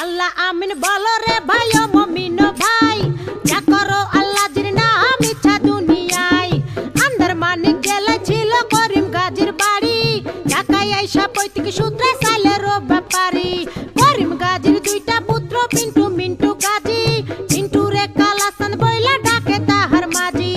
আল্লাহ আমিন বলো রে ভাই ও মুমিন ভাই, যা করো আল্লাহ জির নাম ইচ্ছা দুনিয়ায়। আন্দার মানিক জেলা ছিল করিম গাজীর বাড়ি, ঢাকায় আইসা পৈতৃক সূত্রে সাইলের ব্যাপারী। করিম গাজীর দুইটা পুত্র পিন্টু মিন্টু গাজী, পিন্টু রে কালাসান বইলা ডাকে তাহার মাঝি।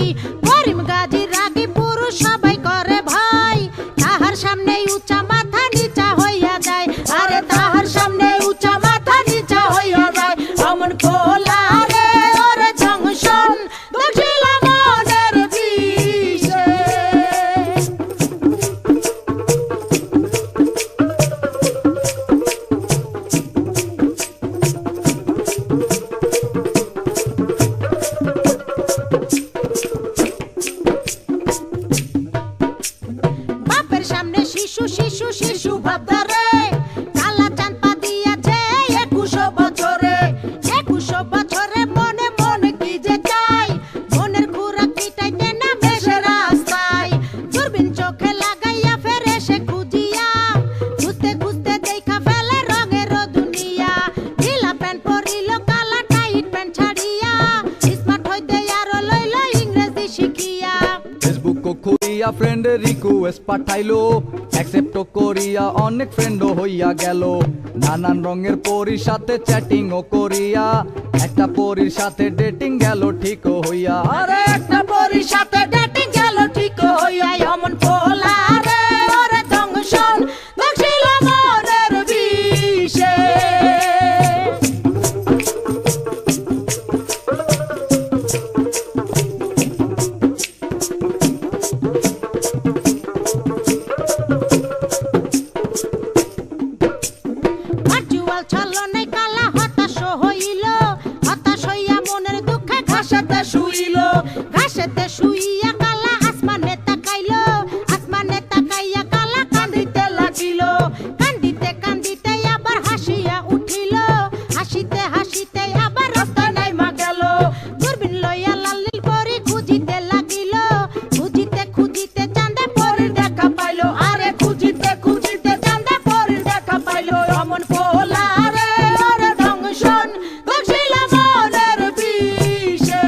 করিম গাজীর রাগী পুরুষ সবাই করে ভয়, তাহার সামনে উঁচা মাথা নিচা হইয়া যায়। আরে তাহার সামনে উঁচা মাথা নিচা হইয়া যায়। অমন খোলা রে ওর জংশন দক্ষিণ মনের বিষে। বাপের সামনে শিশু শিশু শিশু ভাবদারে, কালা চাঁদ পা দিয়াছে 21 বছরে। 21 বছরে মনে মনে কি যে চাই, মনের খুরাক মিটাইতে না বেশে রাস্তায়। দূরবীন চোখে লাগাইয়া ফেরে সে খুঁজিয়া, খুঁজতে খুঁজতে দেখা ফেলে রঙের দুনিয়া। ঢিলা প্যান্ট পরিল কালা টাইট প্যান্ট ছাড়িয়া, স্মার্ট হইতে আরো লইল ইংরেজি শিখিয়া। ফেসবুক খুলিয়া ফ্রেন্ড রিকোয়েস্ট পাঠাইলো, অ্যাকসেপ্ট করিয়া অনেক ফ্রেন্ডও হইয়া গেল। নানান রঙের পরীর সাথে চ্যাটিংও করিয়া, একটা পরীর সাথে ডেটিং গেল ঠিকও হইয়া। আরে একটা পরীর সাথে ডেটিং গেল ঠিক হইয়া। অমন খোলা রে ওর জংশন দক্ষিণ মনের বিষে। ভার্চুয়াল ছলনায় কালা হতাশ হইল, হতাশ হইয়া মনের দুঃখে ঘাসেতে শুইল। ঘাসেতে শুইয়া কালা আসমানে তাকাইল, আসমানে তাকাইয়া কালা কান্দিতে লাগিল। কান্দিতে কান্দিতে আবার হাসিয়া উঠিল, হাসিতে হাসিতে আবার রাস্তায় নাইমা গেল। দূরবীন লইয়া লাল নীল পরি খুঁজিতে লাগিল, খুঁজিতে খুঁজিতে চাঁদে পরির দেখা পাইল। আরে খুঁজিতে খুঁজিতে চাঁদে পরির দেখা পাইল। অমন খোলা রে ওর জংশন দক্ষিণ মনের বিষে।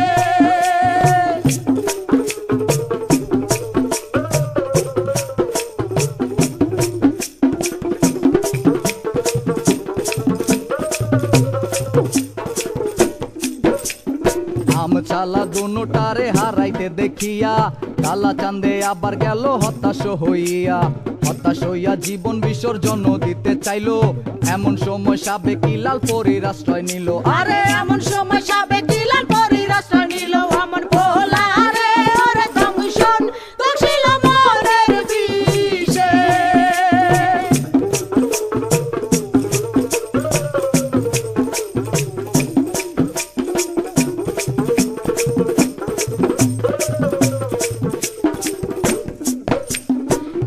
আম চালা দুটারে হারাইতে দেখিয়া, কালা চাঁদে আবার গেল হতাশ হইয়া। হতাশ হইয়া জীবন বিসর্জন দিতে চাইলো, এমন সময় সাবেকি লাল পরীর আশ্রয় নিল। আরে এমন সময় সাবেকি লাল পরীর আশ্রয় নিল। অমন খোলা রে ওর জংশন দক্ষিণ মনের বিষে।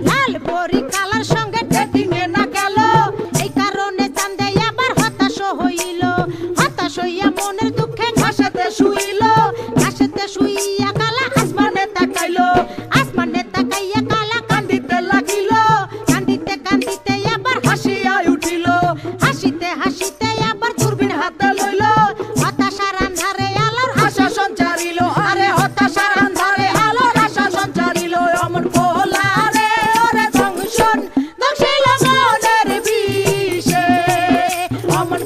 লাল পরী কালার সঙ্গে ডেটিং এ না গেল, এই কারণে চাঁদে আবার হতাশ হইল। হতাশ হইয়া মনের দুঃখে ঘাসেতে শুইল, ঘাসেতে শুইয়া কালা আসমানে তাকাইল। আসমানে তাকাইয়া কালা কান্দিতে লাগিল, কান্দিতে কান্দিতে আবার হাসিয়া উঠিল। হাসিতে হাসিতে আবার দূরবীন হাতে লইল, হতাশার আন্ধারে আলোর আশা সঞ্চারিল। আরে হতাশার আন্ধারে আলোর আশা সঞ্চারিল। অমন খোলা রে ওর জংশন দক্ষিণ মনের বিষে। অমন